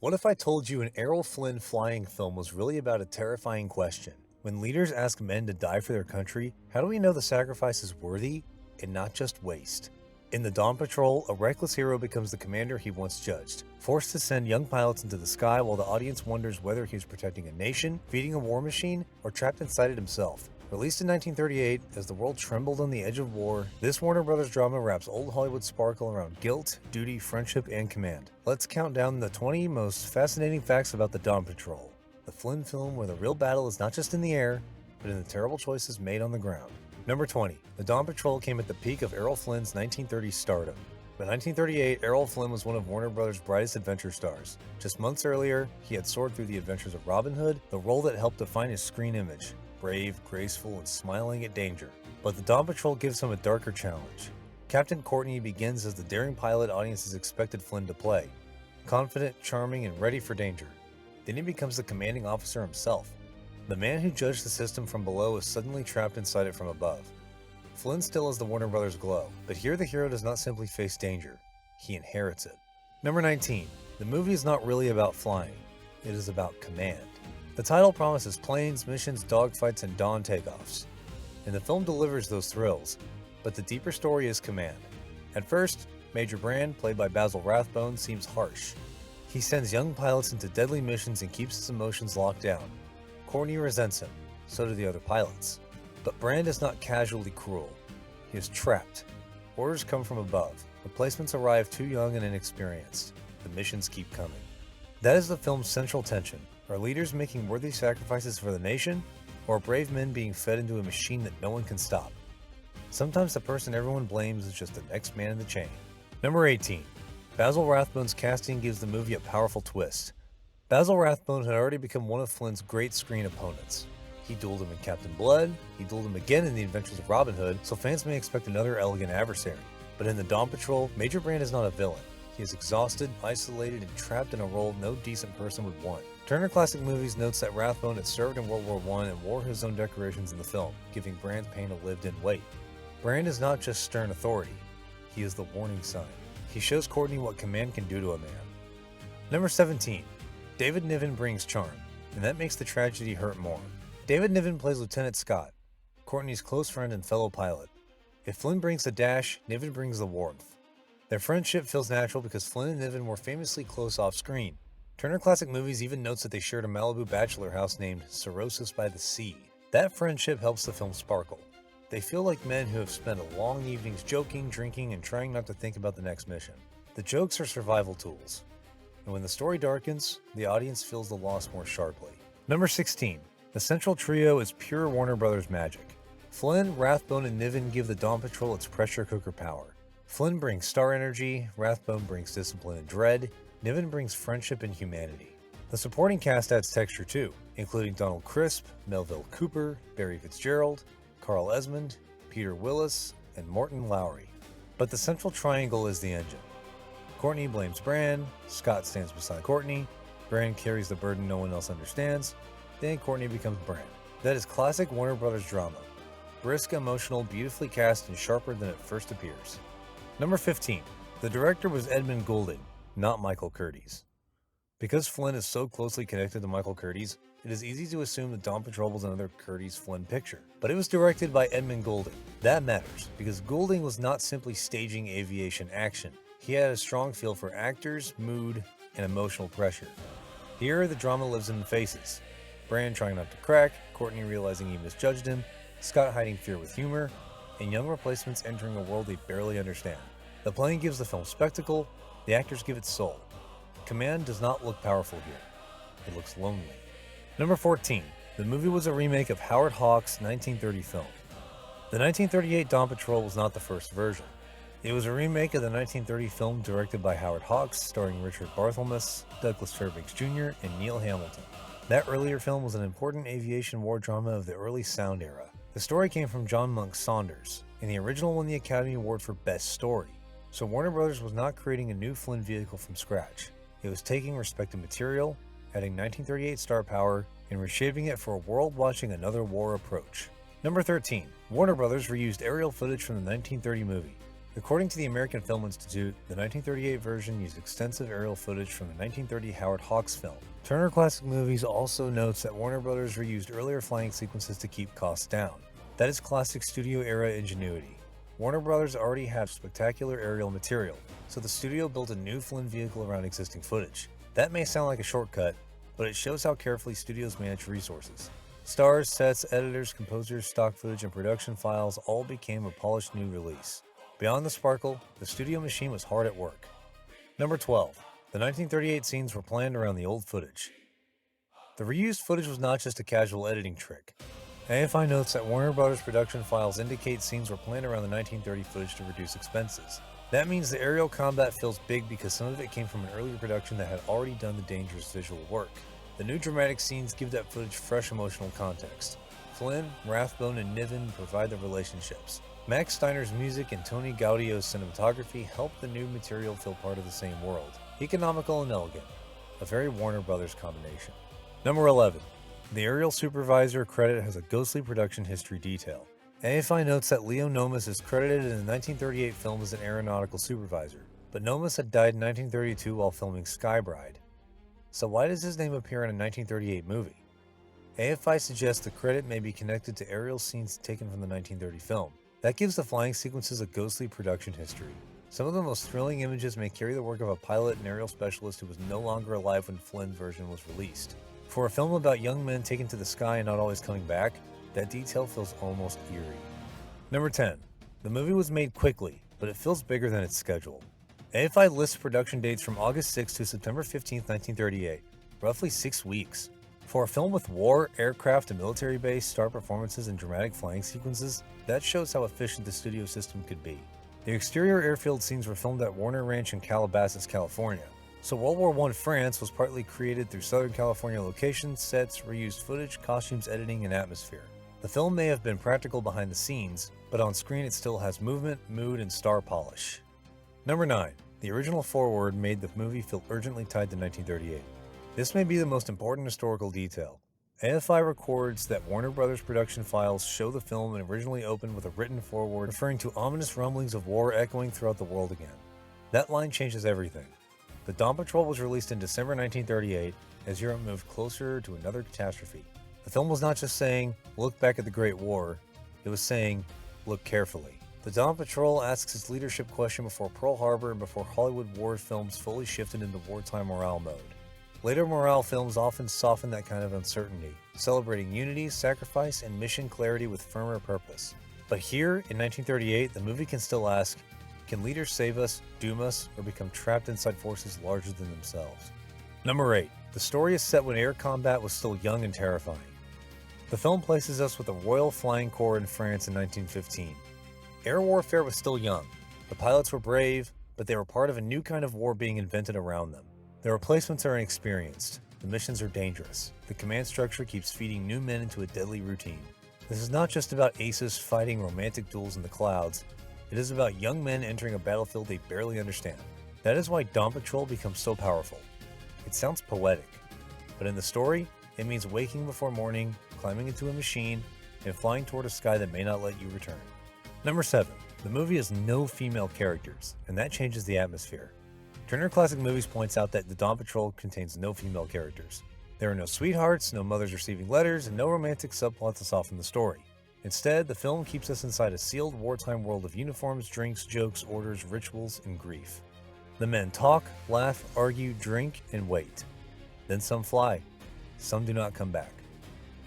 What if I told you an Errol Flynn flying film was really about a terrifying question? When leaders ask men to die for their country, how do we know the sacrifice is worthy and not just waste? In the Dawn Patrol, a reckless hero becomes the commander he once judged, forced to send young pilots into the sky while the audience wonders whether he was protecting a nation, feeding a war machine, or trapped inside it himself. Released in 1938, as the world trembled on the edge of war, this Warner Brothers drama wraps old Hollywood sparkle around guilt, duty, friendship, and command. Let's count down the 20 most fascinating facts about the Dawn Patrol, the Flynn film where the real battle is not just in the air, but in the terrible choices made on the ground. Number 20. The Dawn Patrol came at the peak of Errol Flynn's 1930s stardom. By 1938, Errol Flynn was one of Warner Brothers' brightest adventure stars. Just months earlier, he had soared through the adventures of Robin Hood, the role that helped define his screen image. Brave, graceful, and smiling at danger. But the Dawn Patrol gives him a darker challenge. Captain Courtney begins as the daring pilot audiences expected Flynn to play. Confident, charming, and ready for danger. Then he becomes the commanding officer himself. The man who judged the system from below is suddenly trapped inside it from above. Flynn still has the Warner Brothers glow, but here the hero does not simply face danger. He inherits it. Number 19. The movie is not really about flying. It is about command. The title promises planes, missions, dogfights, and dawn takeoffs. And the film delivers those thrills, but the deeper story is command. At first, Major Brand, played by Basil Rathbone, seems harsh. He sends young pilots into deadly missions and keeps his emotions locked down. Courtney resents him, so do the other pilots. But Brand is not casually cruel. He is trapped. Orders come from above. Replacements arrive too young and inexperienced. The missions keep coming. That is the film's central tension. Are leaders making worthy sacrifices for the nation, or brave men being fed into a machine that no one can stop? Sometimes the person everyone blames is just the next man in the chain. Number 18. Basil Rathbone's casting gives the movie a powerful twist. Basil Rathbone had already become one of Flynn's great screen opponents. He dueled him in Captain Blood, he dueled him again in The Adventures of Robin Hood, so fans may expect another elegant adversary. But in the Dawn Patrol, Major Brand is not a villain. He is exhausted, isolated, and trapped in a role no decent person would want. Turner Classic Movies notes that Rathbone had served in World War I and wore his own decorations in the film, giving Brand's pain a lived-in weight. Brand is not just stern authority, he is the warning sign. He shows Courtney what command can do to a man. Number 17. David Niven brings charm, and that makes the tragedy hurt more. David Niven plays Lieutenant Scott, Courtney's close friend and fellow pilot. If Flynn brings the dash, Niven brings the warmth. Their friendship feels natural because Flynn and Niven were famously close off-screen. Turner Classic Movies even notes that they shared a Malibu bachelor house named Cirrhosis by the Sea. That friendship helps the film sparkle. They feel like men who have spent long evenings joking, drinking, and trying not to think about the next mission. The jokes are survival tools. And when the story darkens, the audience feels the loss more sharply. Number 16. The central trio is pure Warner Brothers magic. Flynn, Rathbone, and Niven give the Dawn Patrol its pressure cooker power. Flynn brings star energy, Rathbone brings discipline and dread, Niven brings friendship and humanity. The supporting cast adds texture too, including Donald Crisp, Melville Cooper, Barry Fitzgerald, Carl Esmond, Peter Willis, and Morton Lowry. But the central triangle is the engine. Courtney blames Brand, Scott stands beside Courtney, Brand carries the burden no one else understands, then Courtney becomes Brand. That is classic Warner Brothers drama. Brisk, emotional, beautifully cast, and sharper than it first appears. Number 15. The director was Edmund Goulding, not Michael Curtiz. Because Flynn is so closely connected to Michael Curtiz, it is easy to assume that Dawn Patrol was another Curtiz-Flynn picture. But it was directed by Edmund Goulding. That matters, because Goulding was not simply staging aviation action. He had a strong feel for actors, mood, and emotional pressure. Here, the drama lives in the faces. Brand trying not to crack, Courtney realizing he misjudged him, Scott hiding fear with humor, and young replacements entering a world they barely understand. The plane gives the film spectacle, the actors give it soul. Command does not look powerful here. It looks lonely. Number 14. The movie was a remake of Howard Hawks' 1930 film. The 1938 Dawn Patrol was not the first version. It was a remake of the 1930 film directed by Howard Hawks, starring Richard Barthelmess, Douglas Fairbanks Jr., and Neil Hamilton. That earlier film was an important aviation war drama of the early sound era. The story came from John Monk Saunders, and the original won the Academy Award for Best Story. So Warner Brothers was not creating a new Flynn vehicle from scratch. It was taking respected material, adding 1938 star power, and reshaping it for a world watching another war approach. Number 13. Warner Brothers reused aerial footage from the 1930 movie. According to the American Film Institute, the 1938 version used extensive aerial footage from the 1930 Howard Hawks film. Turner Classic Movies also notes that Warner Brothers reused earlier flying sequences to keep costs down. That is classic studio-era ingenuity. Warner Brothers already had spectacular aerial material, so the studio built a new Flynn vehicle around existing footage. That may sound like a shortcut, but it shows how carefully studios manage resources. Stars, sets, editors, composers, stock footage, and production files all became a polished new release. Beyond the sparkle, the studio machine was hard at work. Number 12. The 1938 scenes were planned around the old footage. The reused footage was not just a casual editing trick. AFI notes that Warner Brothers production files indicate scenes were planned around the 1930 footage to reduce expenses. That means the aerial combat feels big because some of it came from an earlier production that had already done the dangerous visual work. The new dramatic scenes give that footage fresh emotional context. Flynn, Rathbone, and Niven provide the relationships. Max Steiner's music and Tony Gaudio's cinematography help the new material feel part of the same world. Economical and elegant. A very Warner Brothers combination. Number 11. The aerial supervisor credit has a ghostly production history detail. AFI notes that Leo Nomis is credited in the 1938 film as an aeronautical supervisor, but Nomis had died in 1932 while filming Sky Bride. So why does his name appear in a 1938 movie? AFI suggests the credit may be connected to aerial scenes taken from the 1930 film. That gives the flying sequences a ghostly production history. Some of the most thrilling images may carry the work of a pilot and aerial specialist who was no longer alive when Flynn's version was released. For a film about young men taken to the sky and not always coming back, that detail feels almost eerie. Number 10. The movie was made quickly, but it feels bigger than its schedule. AFI lists production dates from August 6 to September 15, 1938, roughly 6 weeks. For a film with war, aircraft, and military base, star performances, and dramatic flying sequences, that shows how efficient the studio system could be. The exterior airfield scenes were filmed at Warner Ranch in Calabasas, California. So World War I France was partly created through Southern California locations, sets, reused footage, costumes, editing, and atmosphere. The film may have been practical behind the scenes, but on screen it still has movement, mood, and star polish. Number 9. The original foreword made the movie feel urgently tied to 1938. This may be the most important historical detail. AFI records that Warner Brothers production files show the film originally opened with a written foreword referring to ominous rumblings of war echoing throughout the world again. That line changes everything. The Dawn Patrol was released in December 1938 as Europe moved closer to another catastrophe. The film was not just saying, look back at the Great War, it was saying, look carefully. The Dawn Patrol asks its leadership question before Pearl Harbor and before Hollywood war films fully shifted into wartime morale mode. Later morale films often soften that kind of uncertainty, celebrating unity, sacrifice, and mission clarity with firmer purpose. But here, in 1938, the movie can still ask, can leaders save us, doom us, or become trapped inside forces larger than themselves? Number 8. The story is set when air combat was still young and terrifying. The film places us with the Royal Flying Corps in France in 1915. Air warfare was still young. The pilots were brave, but they were part of a new kind of war being invented around them. The replacements are inexperienced. The missions are dangerous. The command structure keeps feeding new men into a deadly routine. This is not just about aces fighting romantic duels in the clouds. It is about young men entering a battlefield they barely understand. That is why Dawn Patrol becomes so powerful. It sounds poetic, but in the story, it means waking before morning, climbing into a machine, and flying toward a sky that may not let you return. Number 7. The movie has no female characters, and that changes the atmosphere. Turner Classic Movies points out that the Dawn Patrol contains no female characters. There are no sweethearts, no mothers receiving letters, and no romantic subplot to soften the story. Instead, the film keeps us inside a sealed wartime world of uniforms, drinks, jokes, orders, rituals, and grief. The men talk, laugh, argue, drink, and wait. Then some fly. Some do not come back.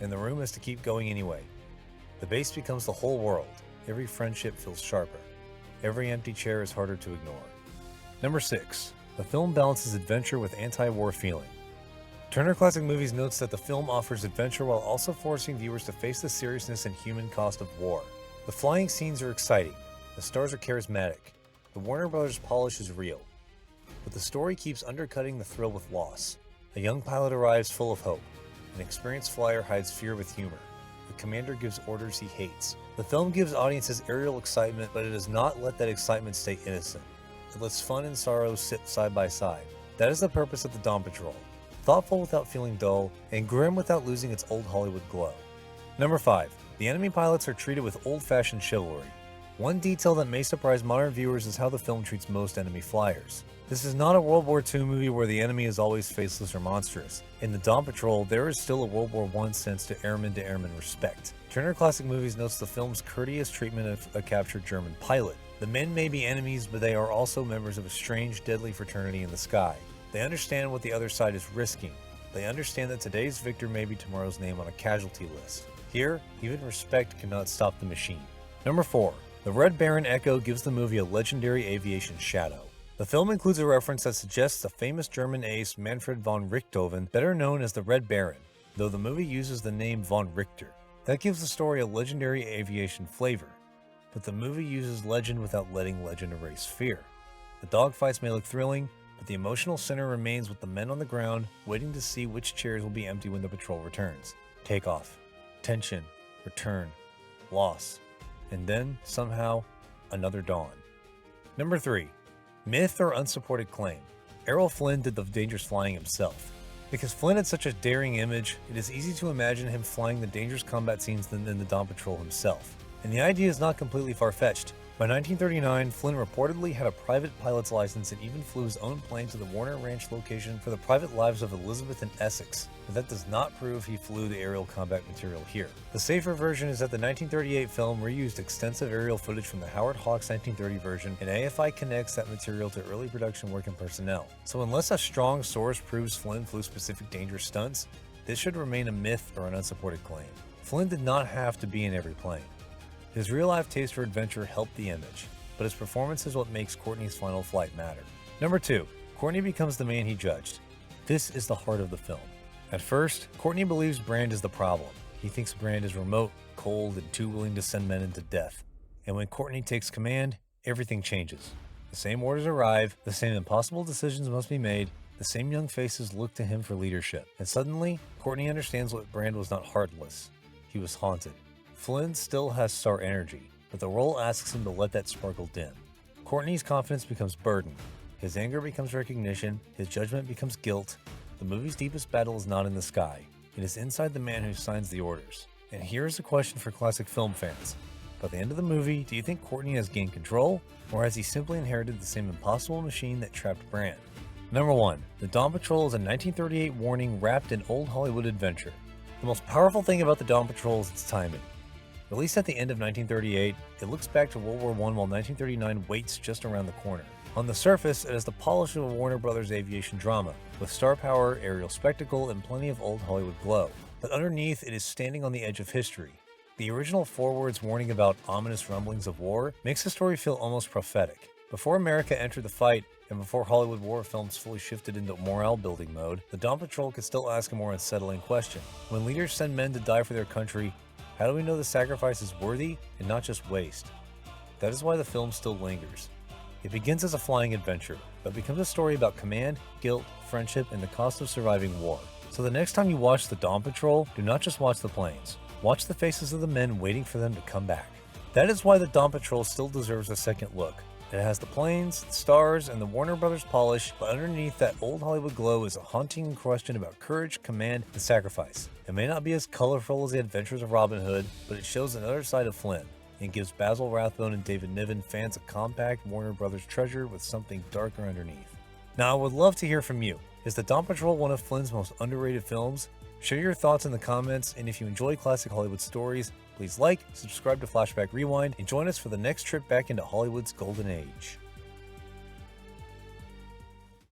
And the room has to keep going anyway. The base becomes the whole world. Every friendship feels sharper. Every empty chair is harder to ignore. Number 6. The film balances adventure with anti-war feeling. Turner Classic Movies notes that the film offers adventure while also forcing viewers to face the seriousness and human cost of war. The flying scenes are exciting. The stars are charismatic. The Warner Brothers polish is real. But the story keeps undercutting the thrill with loss. A young pilot arrives full of hope. An experienced flyer hides fear with humor. The commander gives orders he hates. The film gives audiences aerial excitement, but it does not let that excitement stay innocent. It lets fun and sorrow sit side by side. That is the purpose of the Dawn Patrol. Thoughtful without feeling dull, and grim without losing its old Hollywood glow. Number 5. The enemy pilots are treated with old-fashioned chivalry. One detail that may surprise modern viewers is how the film treats most enemy flyers. This is not a World War II movie where the enemy is always faceless or monstrous. In the Dawn Patrol, there is still a World War I sense to airman respect. Turner Classic Movies notes the film's courteous treatment of a captured German pilot. The men may be enemies, but they are also members of a strange, deadly fraternity in the sky. They understand what the other side is risking. They understand that today's victor may be tomorrow's name on a casualty list. Here, even respect cannot stop the machine. Number 4. The Red Baron Echo gives the movie a legendary aviation shadow. The film includes a reference that suggests the famous German ace Manfred von Richthofen, better known as the Red Baron, though the movie uses the name von Richter. That gives the story a legendary aviation flavor, but the movie uses legend without letting legend erase fear. The dogfights may look thrilling, but the emotional center remains with the men on the ground, waiting to see which chairs will be empty when the patrol returns. Takeoff, tension, return, loss, and then, somehow, another dawn. Number 3. Myth or unsupported claim. Errol Flynn did the dangerous flying himself. Because Flynn had such a daring image, it is easy to imagine him flying the dangerous combat scenes than in the Dawn Patrol himself. And the idea is not completely far-fetched. By 1939, Flynn reportedly had a private pilot's license and even flew his own plane to the Warner Ranch location for the private lives of Elizabeth and Essex, but that does not prove he flew the aerial combat material here. The safer version is that the 1938 film reused extensive aerial footage from the Howard Hawks 1930 version, and AFI connects that material to early production work and personnel. So unless a strong source proves Flynn flew specific dangerous stunts, this should remain a myth or an unsupported claim. Flynn did not have to be in every plane. His real-life taste for adventure helped the image, but his performance is what makes Courtney's final flight matter. Number 2. Courtney becomes the man he judged. This is the heart of the film. At first, Courtney believes Brand is the problem. He thinks Brand is remote, cold, and too willing to send men into death. And when Courtney takes command, everything changes. The same orders arrive, the same impossible decisions must be made, the same young faces look to him for leadership. And suddenly, Courtney understands what Brand was not heartless. He was haunted. Flynn still has star energy, but the role asks him to let that sparkle dim. Courtney's confidence becomes burden. His anger becomes recognition. His judgment becomes guilt. The movie's deepest battle is not in the sky. It is inside the man who signs the orders. And here's a question for classic film fans. By the end of the movie, do you think Courtney has gained control, or has he simply inherited the same impossible machine that trapped Brand? Number 1. The Dawn Patrol is a 1938 warning wrapped in old Hollywood adventure. The most powerful thing about the Dawn Patrol is its timing. Released at the end of 1938, it looks back to World War I while 1939 waits just around the corner. On the surface, it has the polish of a Warner Brothers aviation drama, with star power, aerial spectacle, and plenty of old Hollywood glow. But underneath, it is standing on the edge of history. The original forewords warning about ominous rumblings of war makes the story feel almost prophetic. Before America entered the fight, and before Hollywood war films fully shifted into morale-building mode, the Dawn Patrol could still ask a more unsettling question. When leaders send men to die for their country, how do we know the sacrifice is worthy and not just waste? That is why the film still lingers. It begins as a flying adventure, but becomes a story about command, guilt, friendship, and the cost of surviving war. So the next time you watch the Dawn Patrol, do not just watch the planes. Watch the faces of the men waiting for them to come back. That is why the Dawn Patrol still deserves a second look. It has the planes, the stars, and the Warner Brothers polish, but underneath that old Hollywood glow is a haunting question about courage, command, and sacrifice. It may not be as colorful as the adventures of Robin Hood, but it shows another side of Flynn, and gives Basil Rathbone and David Niven fans a compact Warner Brothers treasure with something darker underneath. Now, I would love to hear from you. Is the Dawn Patrol one of Flynn's most underrated films? Share your thoughts in the comments, and if you enjoy classic Hollywood stories, please like, subscribe to Flashback Rewind, and join us for the next trip back into Hollywood's golden age.